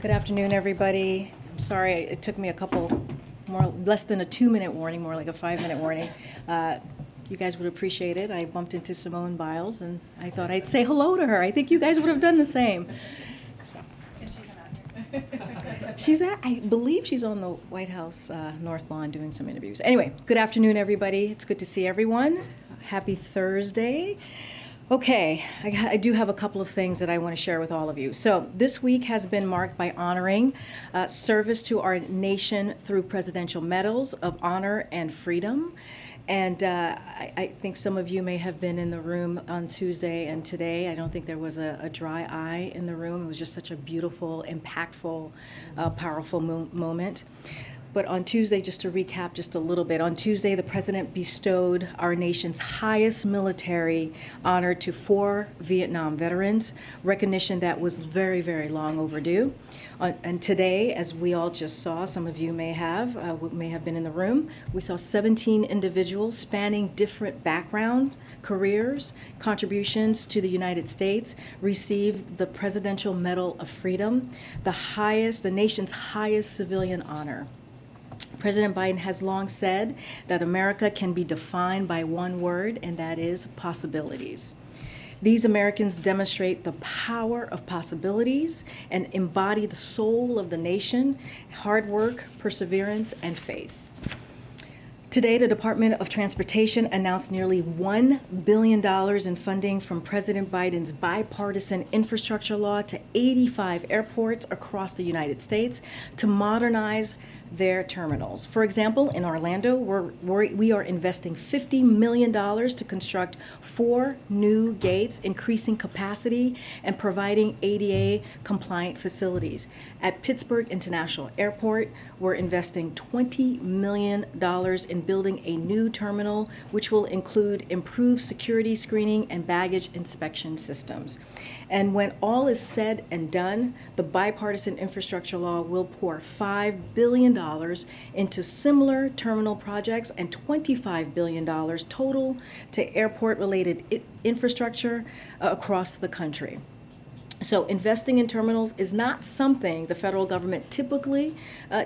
Good afternoon, everybody. I'm sorry it took me less than a 2-minute warning, more like a 5-minute warning. You guys would appreciate it. I bumped into Simone Biles, and I thought I'd say hello to her. I think you guys would have done the same. So. I believe she's on the White House North Lawn doing some interviews. Anyway, good afternoon, everybody. It's good to see everyone. Happy Thursday. Okay, I do have a couple of things that I want to share with all of you. So this week has been marked by honoring service to our nation through presidential medals of honor and freedom. And I think some of you may have been in the room on Tuesday and today. I don't think there was a dry eye in the room. It was just such a beautiful, impactful, powerful moment. But on Tuesday, just to recap just a little bit, on Tuesday, the president bestowed our nation's highest military honor to 4 Vietnam veterans, recognition that was very, very long overdue. And today, as we all just saw, some of you may have been in the room, we saw 17 individuals spanning different backgrounds, careers, contributions to the United States receive the Presidential Medal of Freedom, the nation's highest civilian honor. President Biden has long said that America can be defined by one word, and that is possibilities. These Americans demonstrate the power of possibilities and embody the soul of the nation, hard work, perseverance, and faith. Today, the Department of Transportation announced nearly $1 billion in funding from President Biden's bipartisan infrastructure law to 85 airports across the United States to modernize their terminals. For example, in Orlando, we are investing $50 million to construct 4 new gates, increasing capacity and providing ADA-compliant facilities. At Pittsburgh International Airport, we're investing $20 million in building a new terminal, which will include improved security screening and baggage inspection systems. And when all is said and done, the bipartisan infrastructure law will pour $5 billion into similar terminal projects and $25 billion total to airport-related infrastructure across the country. So investing in terminals is not something the federal government typically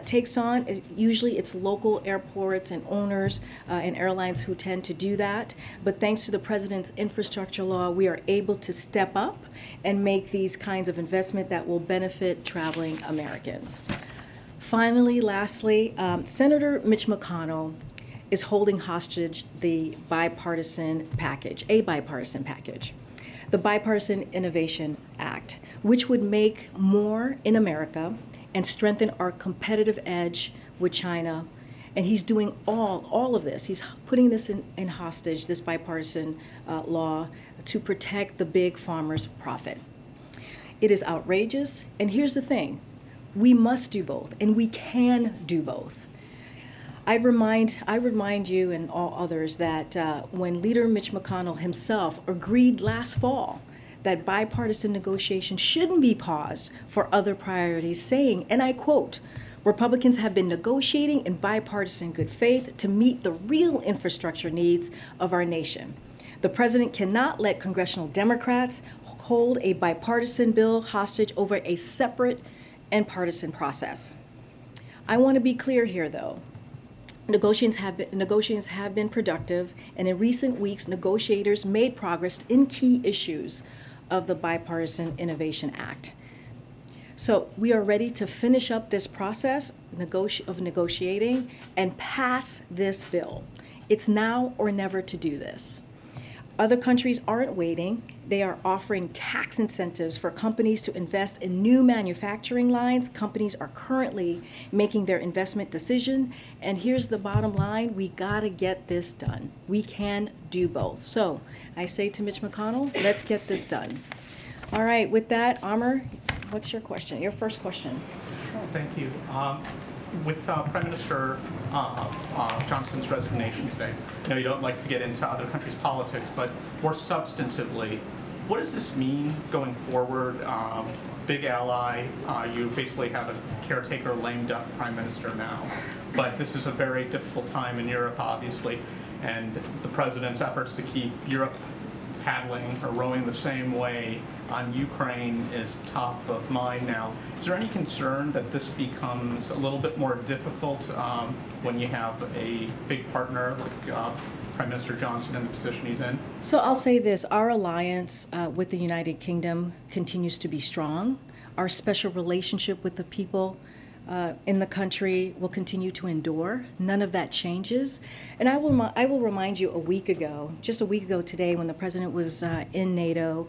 takes on. Usually it's local airports and owners and airlines who tend to do that. But thanks to the president's infrastructure law, we are able to step up and make these kinds of investment that will benefit traveling Americans. Finally, lastly, Senator Mitch McConnell is holding hostage the bipartisan package, a bipartisan package. The Bipartisan Innovation Act, which would make more in America and strengthen our competitive edge with China. And he's doing all of this. He's putting this in hostage, this bipartisan law, to protect the big farmers' profit. It is outrageous. And here's the thing. We must do both, and we can do both. I remind you and all others that when Leader Mitch McConnell himself agreed last fall that bipartisan negotiations shouldn't be paused for other priorities, saying, and I quote, "Republicans have been negotiating in bipartisan good faith to meet the real infrastructure needs of our nation. The president cannot let congressional Democrats hold a bipartisan bill hostage over a separate and partisan process." I want to be clear here, though. Negotiations have been productive, and in recent weeks, negotiators made progress in key issues of the Bipartisan Innovation Act. So we are ready to finish up this process of negotiating and pass this bill. It's now or never to do this. Other countries aren't waiting. They are offering tax incentives for companies to invest in new manufacturing lines. Companies are currently making their investment decision. And here's the bottom line, we gotta get this done. We can do both. So I say to Mitch McConnell, let's get this done. All right, with that, Amr, what's your question? Your first question. Sure, thank you. With Prime Minister Johnson's resignation today, I know you don't like to get into other countries' politics, but more substantively, what does this mean going forward? Big ally, you basically have a caretaker, lame duck Prime Minister now, but this is a very difficult time in Europe, obviously, and the President's efforts to keep Europe paddling or rowing the same way on Ukraine is top of mind now. Is there any concern that this becomes a little bit more difficult when you have a big partner like Prime Minister Johnson in the position he's in? So I'll say this, our alliance with the United Kingdom continues to be strong. Our special relationship with the people in the country will continue to endure. None of that changes. And I will remind you just a week ago today, when the president was in NATO,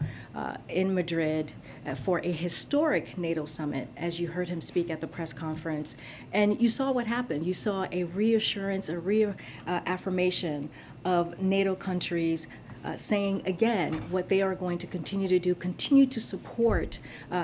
in Madrid, for a historic NATO summit, as you heard him speak at the press conference. And you saw what happened. You saw a reassurance, a reaffirmation of NATO countries saying again what they are going to continue to do, continue to support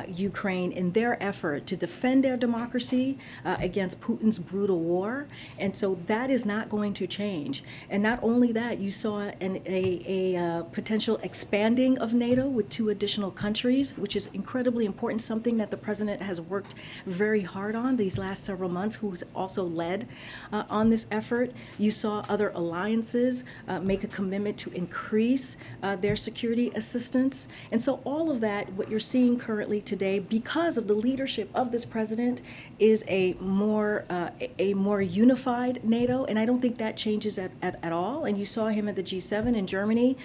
Ukraine in their effort to defend their democracy against Putin's brutal war. And so that is not going to change. And not only that, you saw a potential expanding of NATO with 2 additional countries, which is incredibly important, something that the president has worked very hard on these last several months, who's also led on this effort. You saw other alliances make a commitment to increase their security assistance. And so all of that, what you're seeing currently today, because of the leadership of this president, is a more unified NATO. And I don't think that changes at all. And you saw him at the G7 in Germany,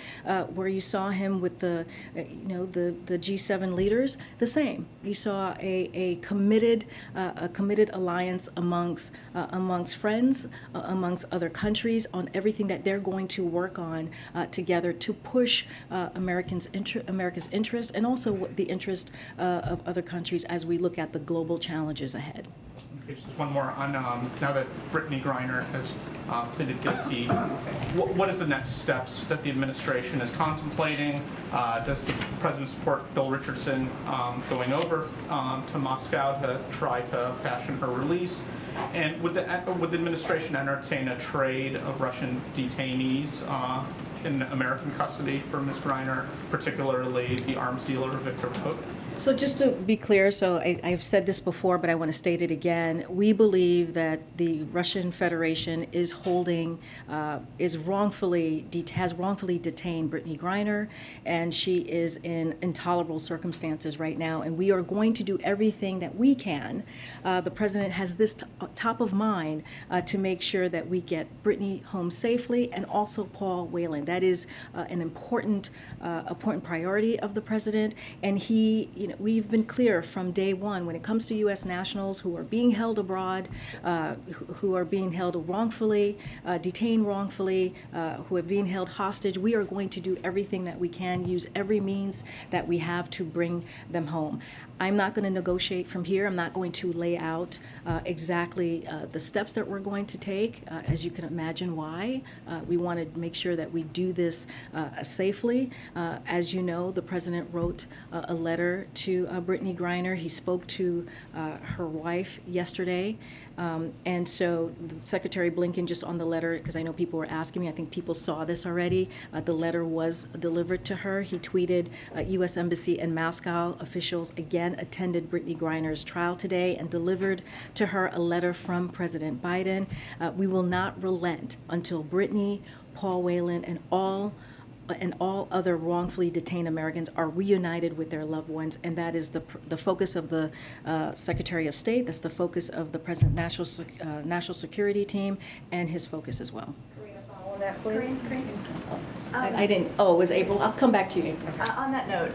where you saw him with the G7 leaders, the same. You saw a committed alliance amongst friends, amongst other countries, on everything that they're going to work on together to push America's interest, and also the interest of other countries as we look at the global challenges ahead. Okay, just one more on now that Brittany Griner has pleaded guilty. What is the next steps that the administration is contemplating? Does the president support Bill Richardson going over to Moscow to try to fashion her release? And would the administration entertain a trade of Russian detainees in American custody for Ms. Griner, particularly the arms dealer Victor Bout? So just to be clear, I've said this before, but I want to state it again. We believe that the Russian Federation is has wrongfully detained Brittany Griner, and she is in intolerable circumstances right now. And we are going to do everything that we can. The president has this top of mind to make sure that we get Brittany home safely, and also Paul Whelan. That is an important priority of the president, and we've been clear from day one when it comes to U.S. nationals who are being held abroad, who are being held wrongfully, detained wrongfully, who are being held hostage. We are going to do everything that we can, use every means that we have to bring them home. I'm not going to negotiate from here. I'm not going to lay out exactly the steps that we're going to take. As you can imagine why. We want to make sure that we do this safely. As you know, the president wrote a letter to Brittany Griner. He spoke to her wife yesterday. And so Secretary Blinken, just on the letter, because I know people were asking me, I think people saw this already, the letter was delivered to her. He tweeted, U.S. Embassy in Moscow officials again attended Brittany Griner's trial today and delivered to her a letter from President Biden. We will not relent until Brittany, Paul Whelan, and all other wrongfully detained Americans are reunited with their loved ones, and that is the focus of the Secretary of State. That's the focus of the President's national security team, and his focus as well. On that, please. Karine. I didn't. Oh, it was April. I'll come back to you. On that note,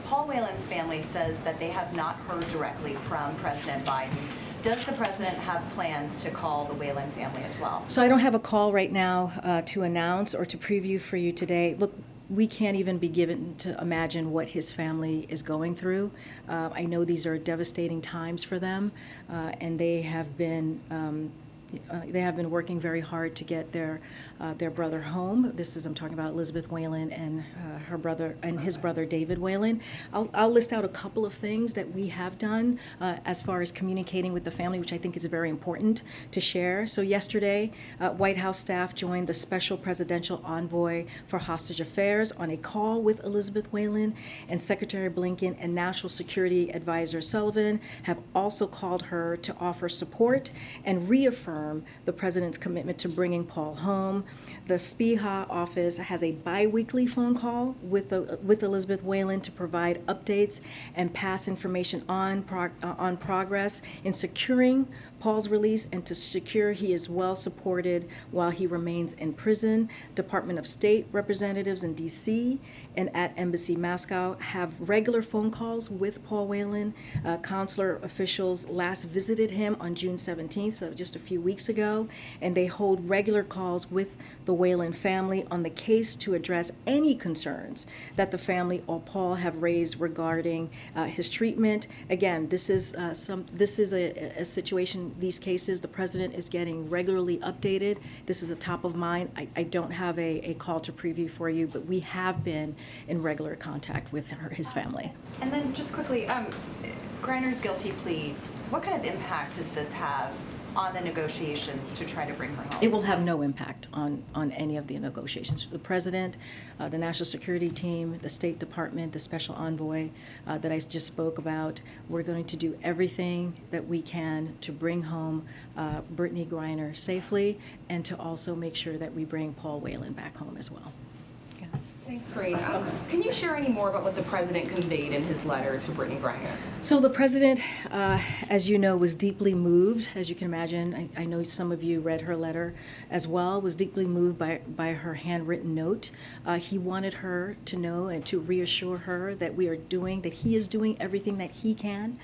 Paul Whelan's family says that they have not heard directly from President Biden. Does the president have plans to call the Whelan family as well? So I don't have a call right now to announce or to preview for you today. Look, we can't even be given to imagine what his family is going through. I know these are devastating times for them, and they have been working very hard to get their brother home. I'm talking about Elizabeth Whelan and her brother and his brother David Whelan. I'll list out a couple of things that we have done as far as communicating with the family, which I think is very important to share. So yesterday, White House staff joined the special presidential envoy for hostage affairs on a call with Elizabeth Whelan, and Secretary Blinken and National Security Advisor Sullivan have also called her to offer support and reaffirm reaffirm the president's commitment to bringing Paul home. The SPIHA office has a bi-weekly phone call with Elizabeth Whelan to provide updates and pass information on progress in securing Paul's release and to secure he is well supported while he remains in prison. Department of State representatives in D.C. and at Embassy Moscow have regular phone calls with Paul Whelan. Consular officials last visited him on June 17th, so just a few weeks ago, and they hold regular calls with the Whelan family on the case to address any concerns that the family or Paul have raised regarding his treatment. Again, this is a situation. These cases, the president is getting regularly updated. This is a top of mind. I don't have a call to preview for you, but we have been in regular contact with his family. And then just quickly, Griner's guilty plea, what kind of impact does this have on the negotiations to try to bring her home? It will have no impact on any of the negotiations. The president, the national security team, the State Department, the special envoy that I just spoke about, we're going to do everything that we can to bring home Brittany Griner safely and to also make sure that we bring Paul Whelan back home as well. Thanks, Karine. Can you share any more about what the president conveyed in his letter to Brittany Griner? So the president, as you know, was deeply moved. As you can imagine, I know some of you read her letter as well, was deeply moved by her handwritten note. He wanted her to know and to reassure her that he is doing everything that he can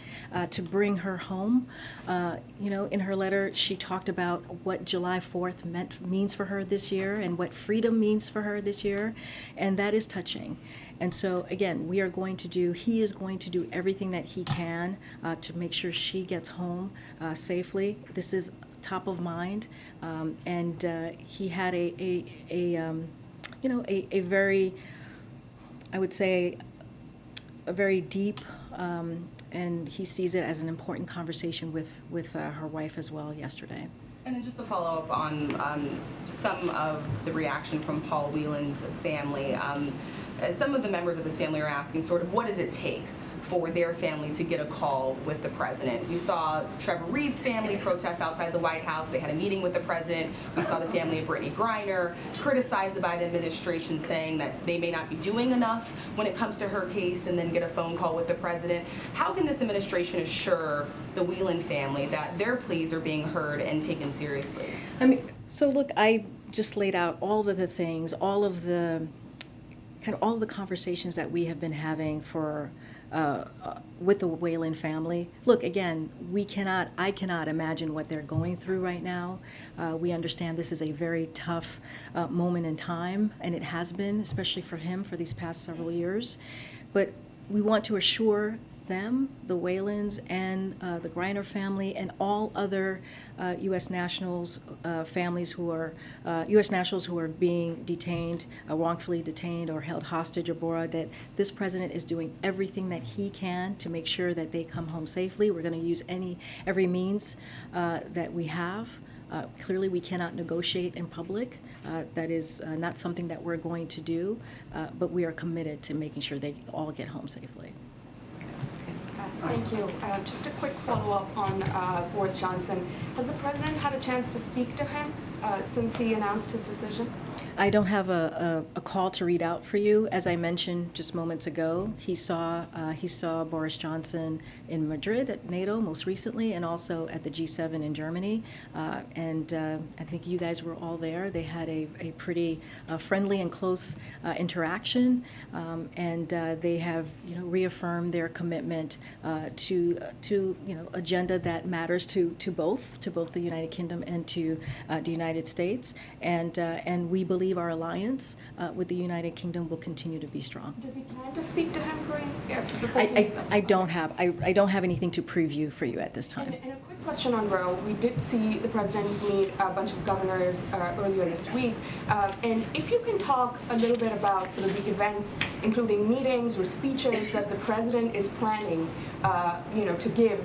to bring her home. In her letter, she talked about what July 4th means for her this year and what freedom means for her this year. And that is touching. And so, again, he is going to do everything that he can to make sure she gets home safely. This is top of mind. And he had a very, I would say, a very deep, and he sees it as an important conversation with her wife as well yesterday. And then just to follow up on some of the reaction from Paul Whelan's family, some of the members of his family are asking sort of what does it take for their family to get a call with the president. We saw Trevor Reed's family protest outside the White House. They had a meeting with the president. We saw the family of Brittany Griner criticize the Biden administration, saying that they may not be doing enough when it comes to her case, and then get a phone call with the president. How can this administration assure the Whelan family that their pleas are being heard and taken seriously? So look, I just laid out all of the things, all of the conversations that we have been having with the Whelan family. Look, again, I cannot imagine what they're going through right now. We understand this is a very tough moment in time, and it has been, especially for him, for these past several years. But we want to assure them, the Whelans and the Griner family, and all other U.S. nationals, families who are U.S. nationals who are being detained, wrongfully detained or held hostage abroad, that this president is doing everything that he can to make sure that they come home safely. We're going to use every means that we have. Clearly, we cannot negotiate in public. That is not something that we're going to do, but we are committed to making sure they all get home safely. Thank you. Just a quick follow-up on Boris Johnson. Has the president had a chance to speak to him since he announced his decision? I don't have a call to read out for you. As I mentioned just moments ago, he saw Boris Johnson in Madrid at NATO most recently, and also at the G7 in Germany. And I think you guys were all there. They had a pretty friendly and close interaction, and they have reaffirmed their commitment to agenda that matters to both the United Kingdom and to the United States, and we believe our alliance with the United Kingdom will continue to be strong. Does he plan to speak to him, Karine? I don't have anything to preview for you at this time. And a quick question on Roe. We did see the president meet a bunch of governors earlier this week, and if you can talk a little bit about sort of the events, including meetings or speeches that the president is planning, to give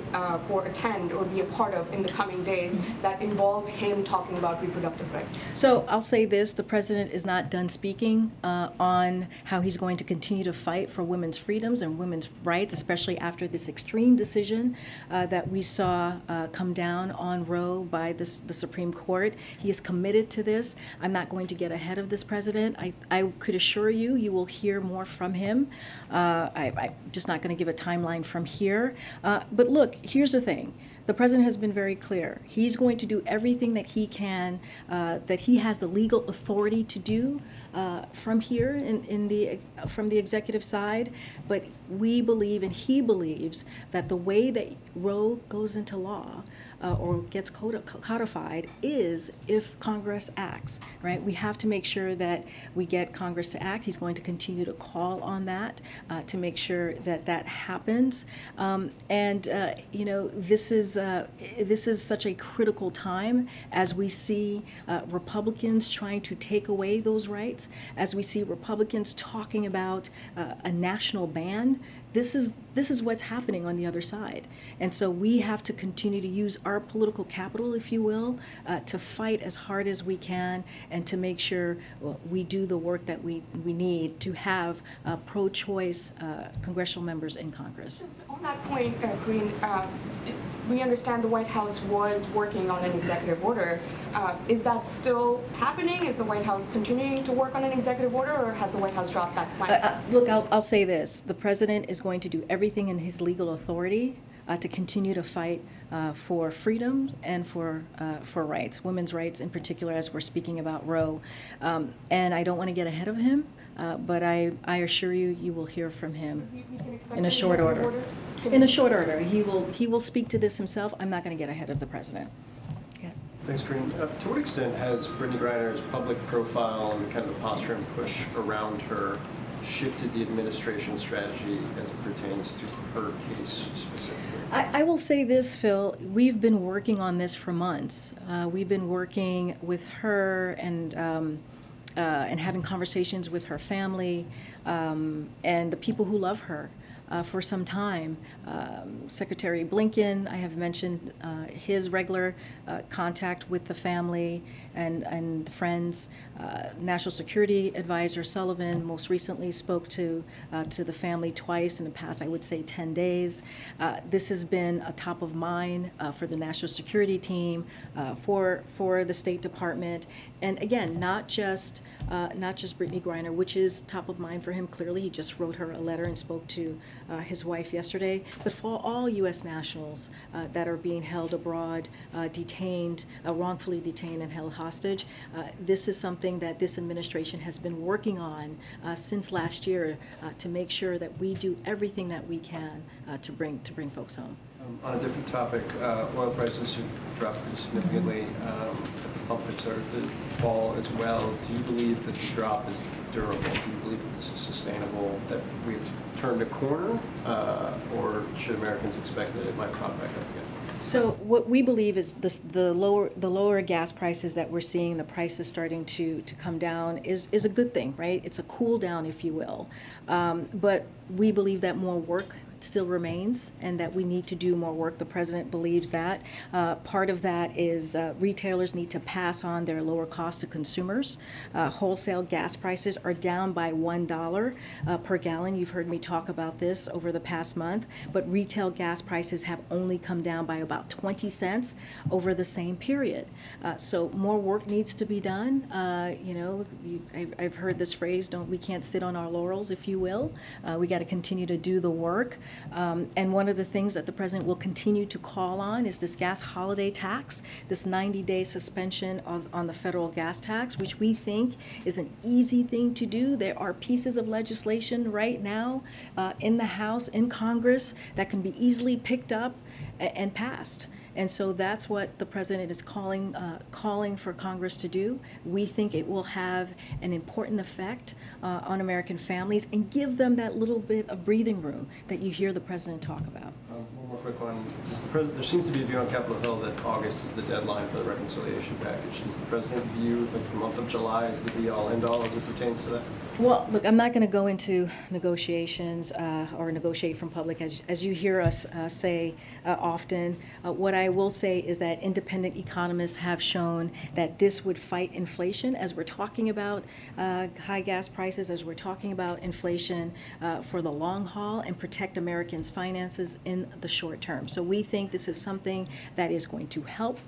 or attend or be a part of in the coming days that involve him talking about reproductive rights. So I'll say this: the president is not done speaking on how he's going to continue to fight for women's freedoms and women's rights, especially after this extreme decision that we saw come down on Roe by the Supreme Court. He is committed to this. I'm not going to get ahead of this president. I could assure you, you will hear more from him. I'm just not going to give a timeline from here. But look, here's the thing. The president has been very clear. He's going to do everything that he can, that he has the legal authority to do from here from the executive side. But we believe, and he believes, that the way that Roe goes into law or gets codified is if Congress acts, right? We have to make sure that we get Congress to act. He's going to continue to call on that to make sure that that happens. You know, this is such a critical time as we see Republicans trying to take away those rights, as we see Republicans talking about a national ban. This is what's happening on the other side. And so we have to continue to use our political capital, if you will, to fight as hard as we can and to make sure we do the work that we need to have pro-choice congressional members in Congress. On that point, Karine, we understand the White House was working on an executive order. Is that still happening? Is the White House continuing to work on an executive order, or has the White House dropped that plan? Look, I'll say this. The president is going to do everything in his legal authority to continue to fight for freedom and for rights, women's rights in particular, as we're speaking about Roe. And I don't want to get ahead of him, but I assure you, you will hear from him in a short order. In a short order. He will speak to this himself. I'm not going to get ahead of the president. Okay. Thanks, Karine. To what extent has Brittany Griner's public profile and kind of the posture and push around her shifted the administration's strategy as it pertains to her case specifically? I will say this, Phil. We've been working on this for months. We've been working with her and having conversations with her family and the people who love her. For some time. Secretary Blinken, I have mentioned his regular contact with the family and friends. National Security Advisor Sullivan most recently spoke to the family twice in the past, I would say, 10 days. This has been a top of mind for the national security team, for the State Department, and again, not just Brittany Griner, which is top of mind for him. Clearly, he just wrote her a letter and spoke to his wife yesterday, but for all U.S. nationals that are being held abroad, detained, wrongfully detained and held hostage. This is something that this administration has been working on since last year to make sure that we do everything that we can to bring folks home. On a different topic, oil prices have dropped pretty significantly. The pump have started to fall as well. Do you believe that the drop is durable? Do you believe that this is sustainable, that we've turned a corner, or should Americans expect that it might pop back up again? So what we believe is the lower gas prices that we're seeing, the prices starting to come down is a good thing, right? It's a cool down, if you will. But we believe that more work still remains and that we need to do more work. The president believes that. Part of that is retailers need to pass on their lower costs to consumers. Wholesale gas prices are down by $1 per gallon. You've heard me talk about this over the past month, but retail gas prices have only come down by about 20 cents over the same period. So more work needs to be done. I've heard this phrase, we can't sit on our laurels, if you will. We got to continue to do the work. And one of the things that the president will continue to call on is this gas holiday tax, this 90-day suspension on the federal gas tax, which we think is an easy thing to do. There are pieces of legislation right now in the House, in Congress, that can be easily picked up and passed. And so that's what the president is calling for Congress to do. We think it will have an important effect on American families and give them that little bit of breathing room that you hear the president talk about. One more quick one. There seems to be a view on Capitol Hill that August is the deadline for the reconciliation package. Does the president view the month of July as the be-all, end-all as it pertains to that? Well, look, I'm not going to go into negotiations or negotiate from public, as you hear us say often. What I will say is that independent economists have shown that this would fight inflation, as we're talking about high gas prices, as we're talking about inflation for the long haul, and protect Americans' finances in the short short term. So we think this is something that is going to help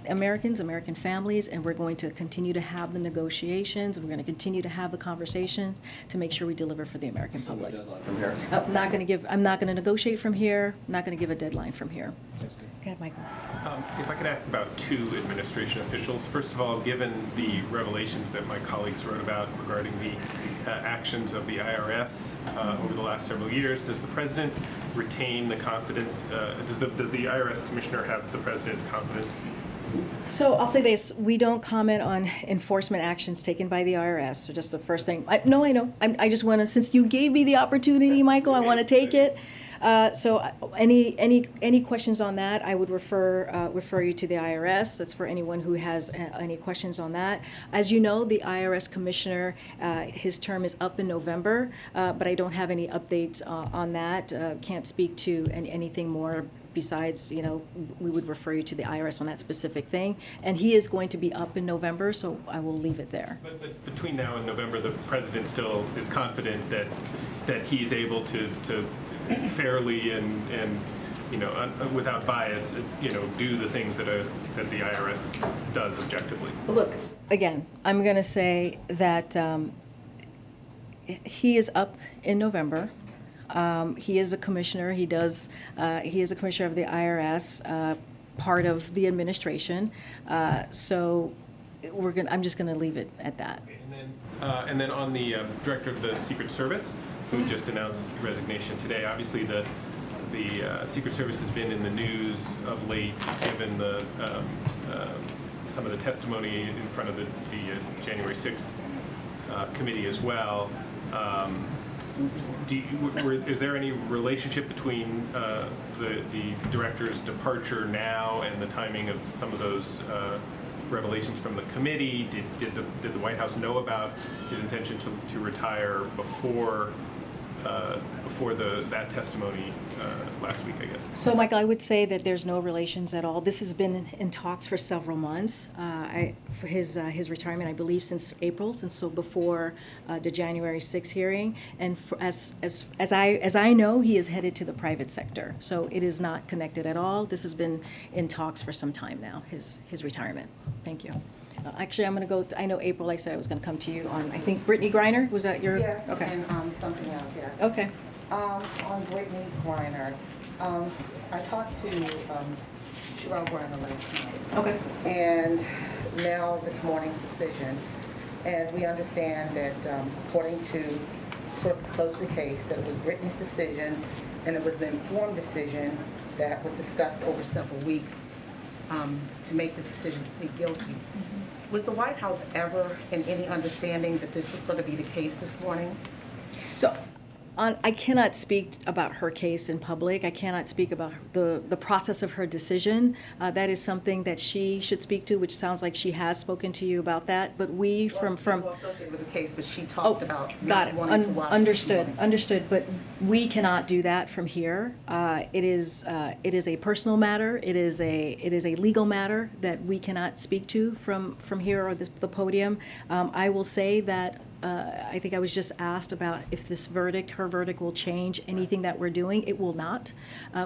Americans, American families, and we're going to continue to have the negotiations. We're going to continue to have the conversations to make sure we deliver for the American public. From here. I'm not going to negotiate from here. I'm not going to give a deadline from here. Go ahead, Michael. If I could ask about two administration officials. First of all, given the revelations that my colleagues wrote about regarding the actions of the IRS over the last several years, does the president retain the confidence? Does the IRS commissioner have the president's confidence? So I'll say this, we don't comment on enforcement actions taken by the IRS, so just the first thing. I know. I just want to, since you gave me the opportunity, Michael, I want to take it. So any questions on that, I would refer you to the IRS. That's for anyone who has any questions on that. As you know, the IRS commissioner, his term is up in November, but I don't have any updates on that. Can't speak to anything more besides, we would refer you to the IRS on that specific thing. And he is going to be up in November, so I will leave it there. But between now and November, the president still is confident that he's able to fairly and without bias, do the things that the IRS does objectively. Look, again, I'm going to say that he is up in November. He is a commissioner. He is a commissioner of the IRS, part of the administration. So I'm just going to leave it at that. And then on the director of the Secret Service, who just announced resignation today. Obviously, the Secret Service has been in the news of late, given some of the testimony in front of the January 6th committee as well. Is there any relationship between the director's departure now and the timing of some of those revelations from the committee? Did the White House know about his intention to retire before that testimony last week, I guess? So, Michael, I would say that there's no relations at all. This has been in talks for several months. For his retirement, I believe, since April, so before the January 6th hearing. And as I know, he is headed to the private sector. So it is not connected at all. This has been in talks for some time now. His retirement. Thank you. Actually, I'm going to go. I know April. I said I was going to come to you on. I think Brittany Griner. Was that your? Yes. Okay. And something else. Yes. Okay. On Brittany Griner, I talked to Sherelle Griner last night. Okay. And now this morning's decision, and we understand that according to sources close to the case, that it was Brittany's decision, and it was an informed decision that was discussed over several weeks to make this decision to plead guilty. Was the White House ever in any understanding that this was going to be the case this morning? So, I cannot speak about her case in public. I cannot speak about the process of her decision. That is something that she should speak to, which sounds like she has spoken to you about that. But we Well, associated with the case, but she talked about got not it. wanting to watch Understood. this morning. Understood. But we cannot do that from here. It is a personal matter. It is a legal matter that we cannot speak to from here or the podium. I will say that. I think I was just asked about if this verdict, her verdict, will change anything that we're doing. It will not.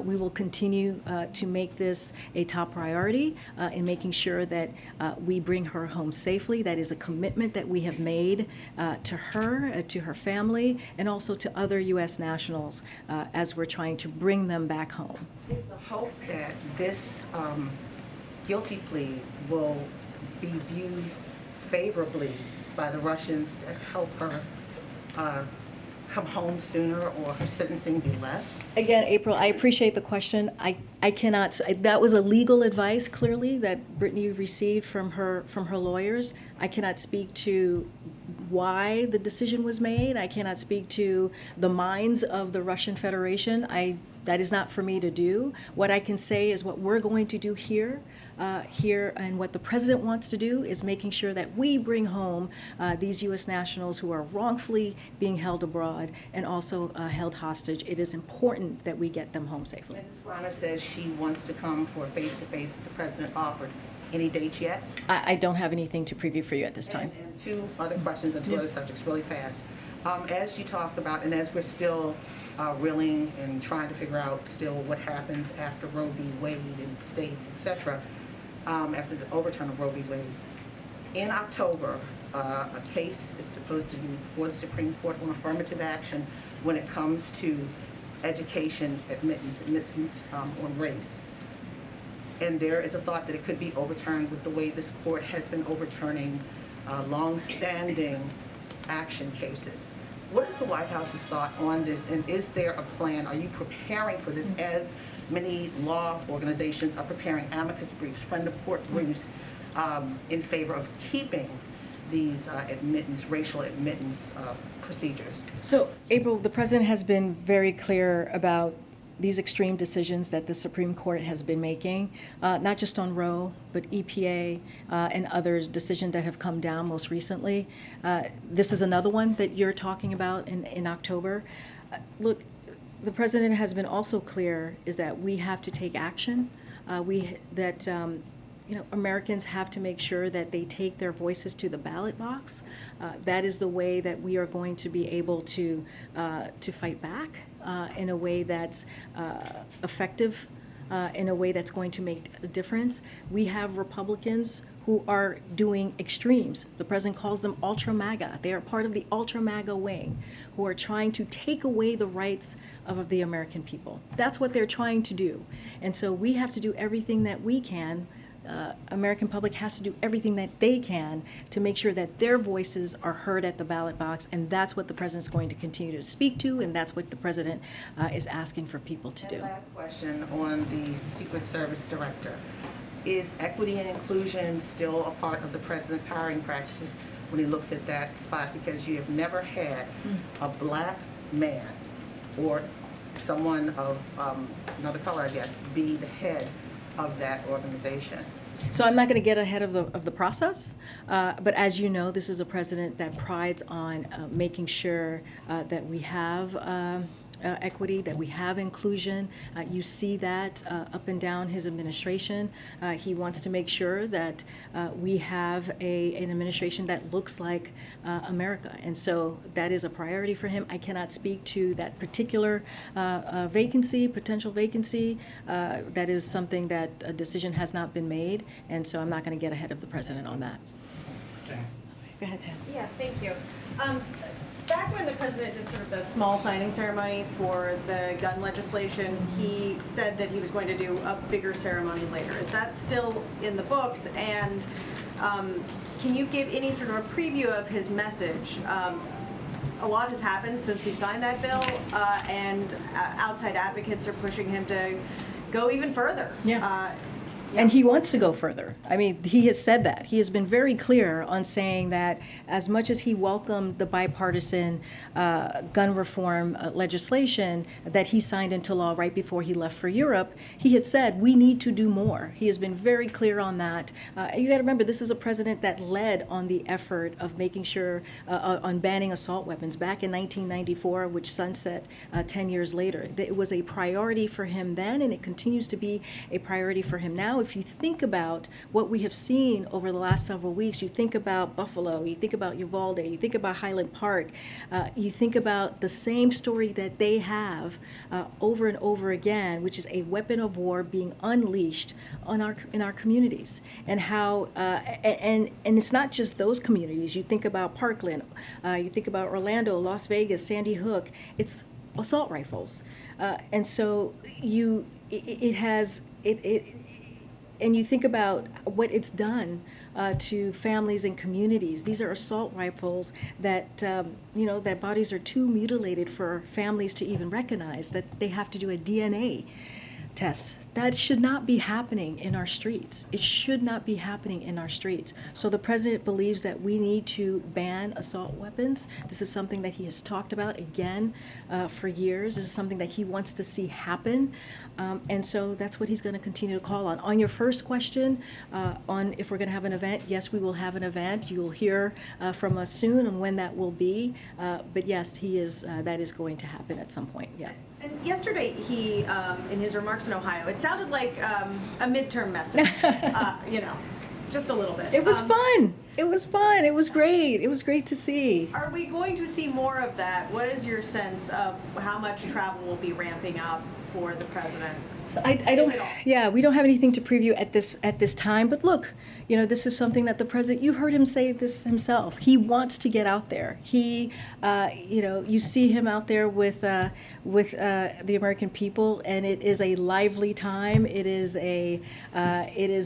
We will continue to make this a top priority in making sure that we bring her home safely. That is a commitment that we have made to her, to her family, and also to other U.S. nationals as we're trying to bring them back home. Is the hope that this guilty plea will be viewed favorably by the Russians to help her come home sooner, or her sentencing be less? Again, April, I appreciate the question. I cannot. That was a legal advice, clearly, that Brittany received from her lawyers. I cannot speak to why the decision was made. I cannot speak to the minds of the Russian Federation. That is not for me to do. What I can say is what we're going to do here, and what the president wants to do is making sure that we bring home these U.S. nationals who are wrongfully being held abroad and also held hostage. It is important that we get them home safely. Mrs. Griner says she wants to come for a face-to-face that the president offered. Any dates yet? I don't have anything to preview for you at this time. And two other questions on two other subjects really fast. As you talked about, and as we're still reeling and trying to figure out still what happens after Roe v. Wade in states, etc., after the overturn of Roe v. Wade. In October, a case is supposed to be before the Supreme Court on affirmative action when it comes to education admittance on race. And there is a thought that it could be overturned with the way this court has been overturning long-standing action cases. What is the White House's thought on this, and is there a plan? Are you preparing for this, as many law organizations are preparing amicus briefs, friend of court briefs, in favor of keeping these racial admittance procedures? So, April, the president has been very clear about these extreme decisions that the Supreme Court has been making, not just on Roe, but EPA and others, decisions that have come down most recently. This is another one that you're talking about in October. Look, the president has been also clear is that we have to take action. Americans have to make sure that they take their voices to the ballot box. That is the way that we are going to be able to fight back in a way that's effective, in a way that's going to make a difference. We have Republicans who are doing extremes. The president calls them ultra MAGA. They are part of the ultra MAGA wing, who are trying to take away the rights of the American people. That's what they're trying to do. And so we have to do everything that we can. American public has to do everything that they can to make sure that their voices are heard at the ballot box, and that's what the president's going to continue to speak to, and that's what the president is asking for people to do. And last question on the Secret Service director. Is equity and inclusion still a part of the president's hiring practices when he looks at that spot? Because you have never had a black man or someone of another color, I guess, be the head of that organization. So I'm not going to get ahead of the process, but as you know, this is a president that prides on making sure that we have equity, that we have inclusion. You see that up and down his administration. He wants to make sure that we have an administration that looks like America, and so that is a priority for him. I cannot speak to that particular potential vacancy. That is something that a decision has not been made, and so I'm not going to get ahead of the president on that. Okay. Go ahead, Tam. Yeah, thank you. Back when the president did sort of the small signing ceremony for the gun legislation, he said that he was going to do a bigger ceremony later. Is that still in the books? And can you give any sort of a preview of his message? A lot has happened since he signed that bill, and outside advocates are pushing him to go even further. Yeah. And he wants to go further. I mean, he has said that. He has been very clear on saying that as much as he welcomed the bipartisan gun reform legislation that he signed into law right before he left for Europe, he had said, we need to do more. He has been very clear on that. You got to remember, this is a president that led on the effort of making sure on banning assault weapons back in 1994, which sunset 10 years later. It was a priority for him then, and it continues to be a priority for him now. If you think about what we have seen over the last several weeks, you think about Buffalo, you think about Uvalde, you think about Highland Park, you think about the same story that they have over and over again, which is a weapon of war being unleashed on in our communities, and how and it's not just those communities. You think about Parkland, you think about Orlando, Las Vegas, Sandy Hook. It's assault rifles, and so and you think about what it's done to families and communities. These are assault rifles that, that bodies are too mutilated for families to even recognize, that they have to do a DNA test. That should not be happening in our streets. It should not be happening in our streets. So the president believes that we need to ban assault weapons. This is something that he has talked about again for years. This is something that he wants to see happen. And so that's what he's going to continue to call on. On your first question, on if we're going to have an event, yes, we will have an event. You will hear from us soon on when that will be. But yes, that is going to happen at some point, yeah. And yesterday, he, in his remarks in Ohio, it sounded like a midterm message, just a little bit. It was fun. It was fun. It was great. It was great to see. Are we going to see more of that? What is your sense of how much travel will be ramping up for the president? I don't. Yeah, we don't have anything to preview at this time. But look, this is something that the president. You heard him say this himself. He wants to get out there. He, you see him out there with the American people, and it is a lively time. It is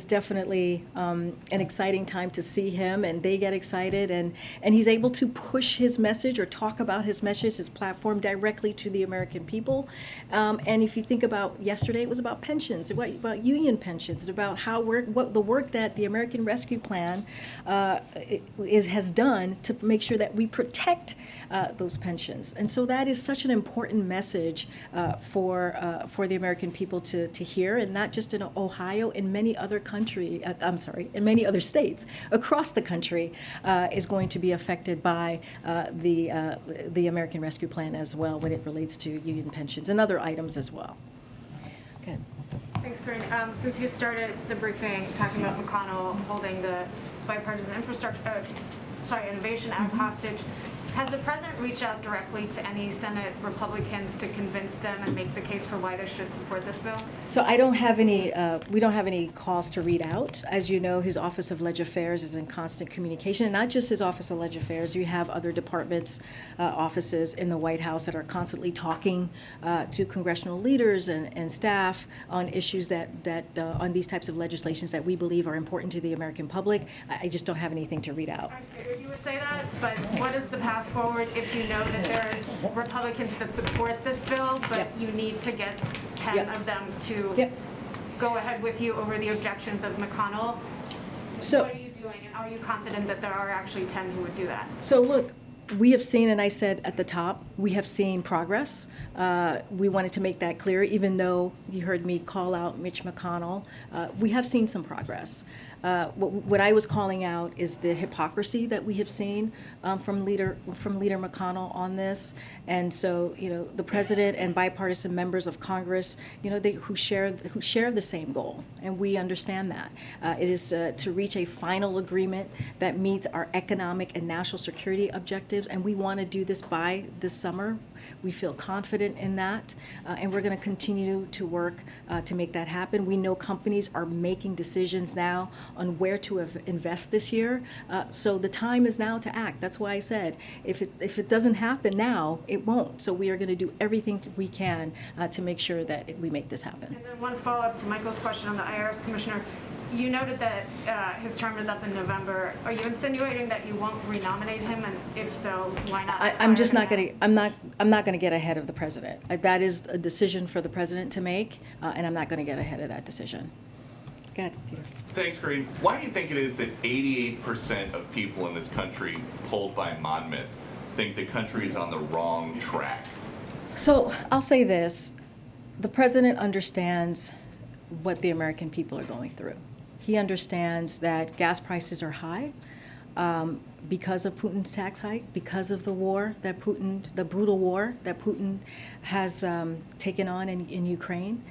definitely an exciting time to see him, and they get excited, and he's able to push his message or talk about his message, his platform directly to the American people. And if you think about yesterday, it was about pensions, about union pensions, about what the work that the American Rescue Plan has done to make sure that we protect those pensions. And so that is such an important message for the American people to hear, and not just in Ohio, in many other in many other states across the country is going to be affected by the American Rescue Plan as well when it relates to union pensions and other items as well. Good. Thanks, Karine. Since you started the briefing talking about McConnell holding the Bipartisan Innovation Act hostage, has the president reached out directly to any Senate Republicans to convince them and make the case for why they should support this bill? So I don't have any, we don't have any calls to read out. As you know, his Office of Leg Affairs is in constant communication, and not just his Office of Leg Affairs. You have other departments, offices in the White House that are constantly talking to congressional leaders and staff on issues that on these types of legislations that we believe are important to the American public. I just don't have anything to read out. I figured you would say that, but what is the path forward if you know that there's Republicans that support this bill, but you need to get 10 of them to go ahead with you over the objections of McConnell? So, what are you doing, and are you confident that there are actually 10 who would do that? So look, we have seen, and I said at the top, we have seen progress. We wanted to make that clear, even though you heard me call out Mitch McConnell. We have seen some progress. What I was calling out is the hypocrisy that we have seen from Leader McConnell on this, and so the president and bipartisan members of Congress, who share the same goal, and we understand that it is to reach a final agreement that meets our economic and national security objectives, and we want to do this by this summer. We feel confident in that, and we're going to continue to work to make that happen. We know companies are making decisions now on where to invest this year, so the time is now to act. That's why I said if it doesn't happen now, it won't. So we are going to do everything we can to make sure that we make this happen. And then one follow-up to Michael's question on the IRS commissioner. You noted that his term is up in November. Are you insinuating that you won't renominate him, and if so, why not? I'm just not going to. I'm not going to get ahead of the president. That is a decision for the president to make, and I'm not going to get ahead of that decision. Go ahead, Peter. Thanks, Karine. Why do you think it is that 88% of people in this country, polled by Monmouth, think the country is on the wrong track? So I'll say this: the president understands what the American people are going through. He understands that gas prices are high because of Putin's tax hike, because of the brutal war that Putin has taken on in Ukraine,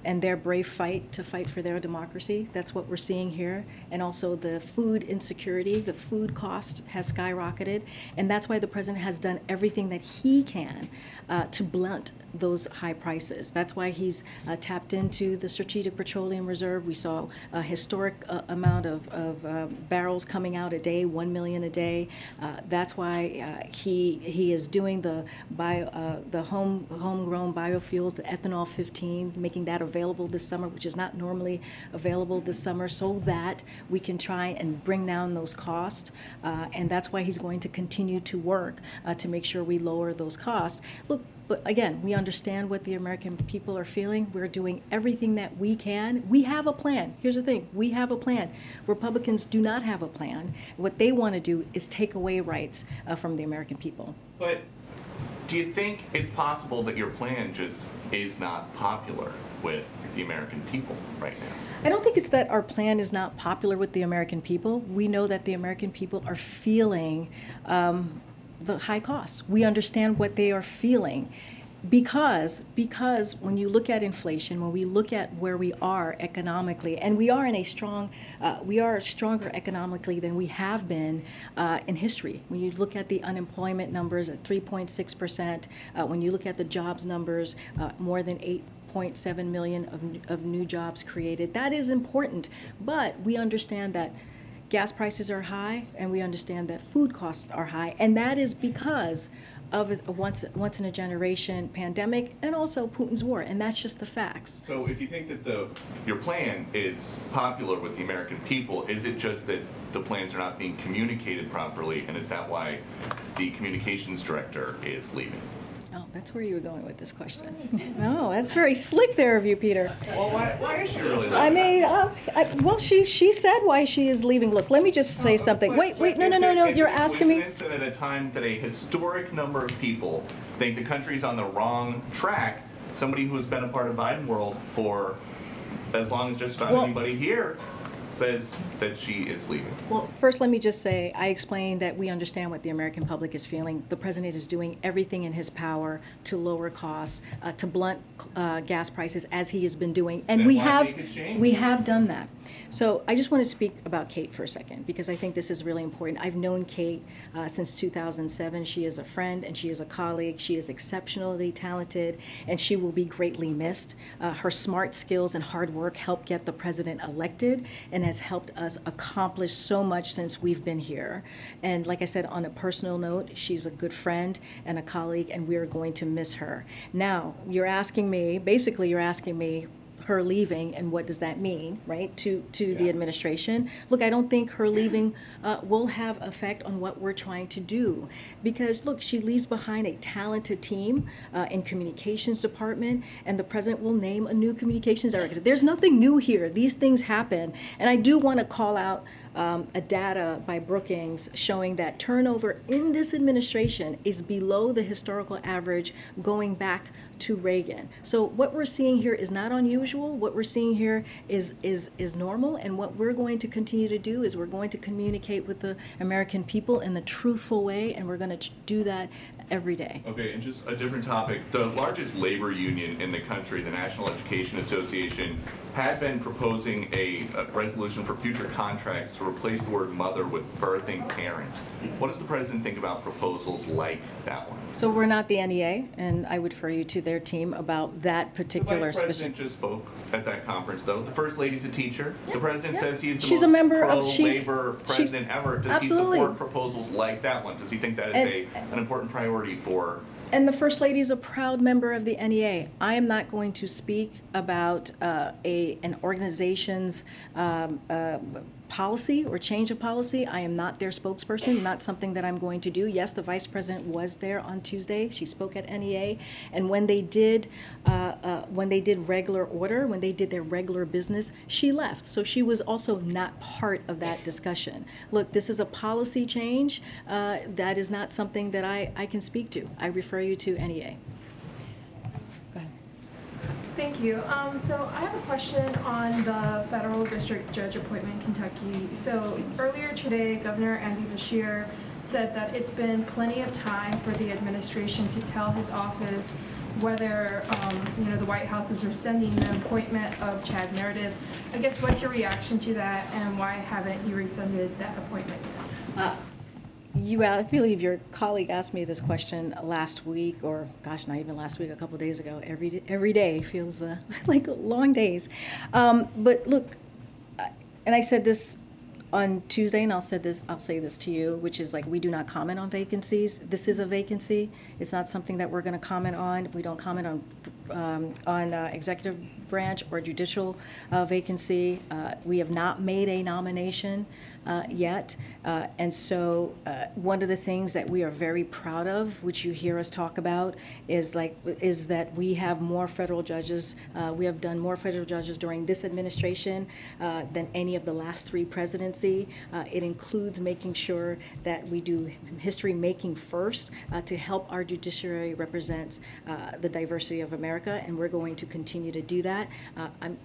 and their brave fight for their democracy. That's what we're seeing here. And also the food insecurity, the food cost has skyrocketed. And that's why the president has done everything that he can to blunt those high prices. That's why he's tapped into the Strategic Petroleum Reserve. We saw a historic amount of barrels coming out a day, 1 million a day. That's why he is doing the homegrown biofuels, the ethanol 15, making that available this summer, which is not normally available this summer, so that we can try and bring down those costs. And that's why he's going to continue to work to make sure we lower those costs. Look, but again, we understand what the American people are feeling. We're doing everything that we can. We have a plan. Here's the thing. We have a plan. Republicans do not have a plan. What they want to do is take away rights from the American people. But do you think it's possible that your plan just is not popular with the American people right now? I don't think it's that our plan is not popular with the American people. We know that the American people are feeling the high cost. We understand what they are feeling. Because when you look at inflation, when we look at where we are economically, and we are in a strong, we are stronger economically than we have been in history. When you look at the unemployment numbers at 3.6%, when you look at the jobs numbers, more than 8.7 million of new jobs created, that is important. But we understand that gas prices are high, and we understand that food costs are high, and that is because of a once in a generation pandemic and also Putin's war, and that's just the facts. So if you think that your plan is popular with the American people, is it just that the plans are not being communicated properly, and is that why the communications director is leaving? Oh, that's where you were going with this question. No, that's very slick there of you, Peter. Well, why is she really leaving? I mean, well, she said why she is leaving. Look, let me just say something. Wait, no. You're asking me. Is it that at a time that a historic number of people think the country's on the wrong track, somebody who has been a part of Biden world for as long as just about anybody here says that she is leaving? Well, first let me just say, I explained that we understand what the American public is feeling. The president is doing everything in his power to lower costs, to blunt gas prices, as he has been doing, and Then we why make a change? we have done that. So I just want to speak about Kate for a second, because I think this is really important. I've known Kate since 2007. She is a friend and she is a colleague. She is exceptionally talented, and she will be greatly missed. Her smart skills and hard work helped get the president elected and has helped us accomplish so much since we've been here. And like I said, on a personal note, she's a good friend and a colleague, and we're going to miss her. Now, basically you're asking me her leaving, and what does that mean, right, to the administration? Look, I don't think her leaving will have effect on what we're trying to do, because look, she leaves behind a talented team in communications department, and the president will name a new communications director. There's nothing new here. These things happen, and I do want to call out a data by Brookings showing that turnover in this administration is below the historical average going back to Reagan. So what we're seeing here is not unusual. What we're seeing here is normal, and what we're going to continue to do is we're going to communicate with the American people in a truthful way, and we're going to do that every day. Okay, and just a different topic. The largest labor union in the country, the National Education Association, had been proposing a resolution for future contracts to replace the word mother with birthing parent. What does the president think about proposals like that one? So we're not the NEA, and I would refer you to their team about that The particular vice president just spoke at that conference, though. The first lady's a teacher. The president says he's the She's a most member of- pro-labor president ever. Does Absolutely. he support proposals like that one? Does he think that is an important priority for? And the First Lady is a proud member of the NEA. I am not going to speak about an organization's policy or change of policy. I am not their spokesperson, not something that I'm going to do. Yes, the Vice President was there on Tuesday. She spoke at NEA. And when they did regular order, when they did their regular business, she left. So she was also not part of that discussion. Look, this is a policy change. That is not something that I can speak to. I refer you to NEA. Go ahead. Thank you. So I have a question on the federal district judge appointment in Kentucky. So earlier today, Governor Andy Beshear said that it's been plenty of time for the administration to tell his office whether the White House is rescinding the appointment of Chad Meredith. I guess what's your reaction to that, and why haven't you rescinded that appointment yet? I believe your colleague asked me this question last week, or gosh, not even last week, a couple of days ago. Every day feels like long days. But look, and I said this on Tuesday, and I'll say this to you, which is like, we do not comment on vacancies. This is a vacancy. It's not something that we're going to comment on. We don't comment on executive branch or judicial vacancy. We have not made a nomination yet, and so one of the things that we are very proud of, which you hear us talk about, is that we have more federal judges. We have done more federal judges during this administration than any of the last three presidency. It includes making sure that we do history making first to help our judiciary represent the diversity of America, and we're going to continue to do that. I'm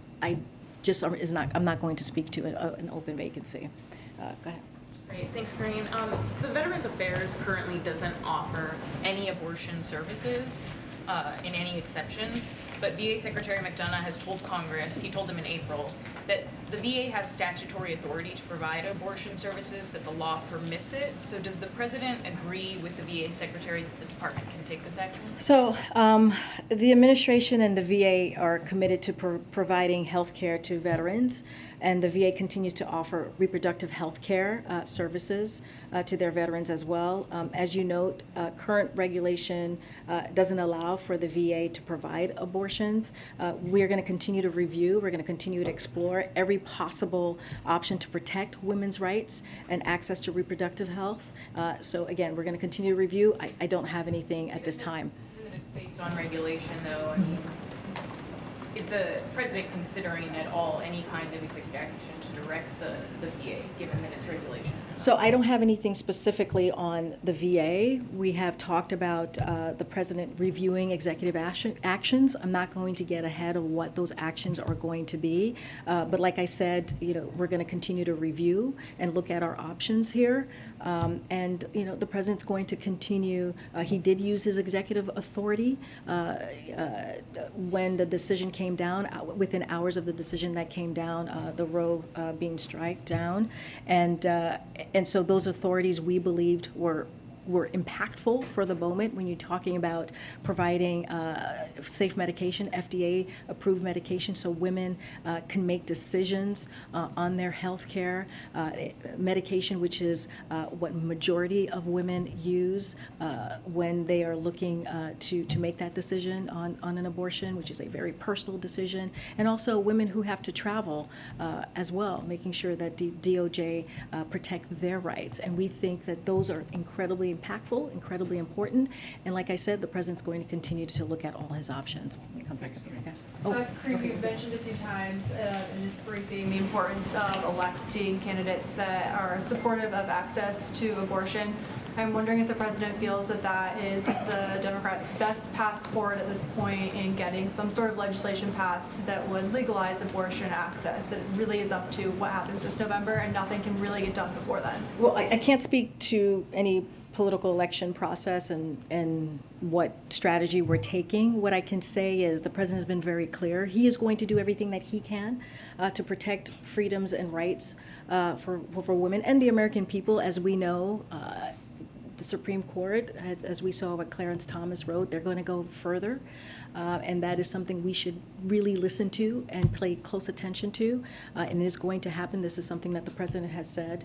not going to speak to an open vacancy. Go ahead. Great, thanks, Karine. The Veterans Affairs currently doesn't offer any abortion services. in any exceptions, but VA Secretary McDonough has told Congress, he told them in April, that the VA has statutory authority to provide abortion services, that the law permits it. So does the president agree with the VA Secretary that the department can take this action? So the administration and the VA are committed to providing health care to veterans, and the VA continues to offer reproductive health care services to their veterans as well. As you note, current regulation doesn't allow for the VA to provide abortions. We're going to continue to review, we're going to continue to explore every possible option to protect women's rights and access to reproductive health. So again, we're going to continue to review. I don't have anything at this time. Based on regulation, though, I mean, is the president considering at all any kind of executive action to direct the VA, given that it's regulation? So I don't have anything specifically on the VA. We have talked about the president reviewing executive actions. I'm not going to get ahead of what those actions are going to be. But like I said, we're going to continue to review and look at our options here. And the president's going to continue. He did use his executive authority when the decision came down, within hours of the decision that came down, the Roe being struck down. And so those authorities, we believed, were impactful for the moment when you're talking about providing safe medication, FDA-approved medication, so women can make decisions on their health care. Medication, which is what majority of women use when they are looking to make that decision on an abortion, which is a very personal decision. And also women who have to travel as well, making sure that DOJ protect their rights. And we think that those are incredibly impactful, incredibly important, and like I said, the president's going to continue to look at all his options. Let me come back up here. Okay. Karine, you've mentioned a few times in this briefing the importance of electing candidates that are supportive of access to abortion. I'm wondering if the president feels that that is the Democrats' best path forward at this point in getting some sort of legislation passed that would legalize abortion access, that really is up to what happens this November and nothing can really get done before then. Well, I can't speak to any political election process and what strategy we're taking. What I can say is the president has been very clear. He is going to do everything that he can to protect freedoms and rights for women and the American people. As we know, the Supreme Court, as we saw what Clarence Thomas wrote, they're going to go further. And that is something we should really listen to and pay close attention to. And it is going to happen. This is something that the president has said.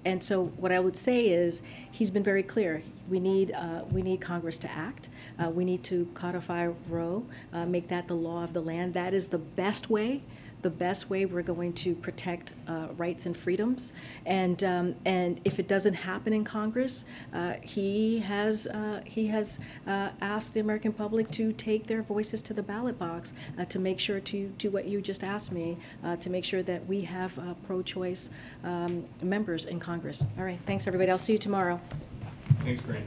And so what I would say is he's been very clear. We need Congress to act. We need to codify Roe, make that the law of the land. That is the best way we're going to protect rights and freedoms. And if it doesn't happen in Congress, he has asked the American public to take their voices to the ballot box to make sure to do what you just asked me, to make sure that we have pro-choice members in Congress. All right, thanks everybody. I'll see you tomorrow. Thanks, Karine.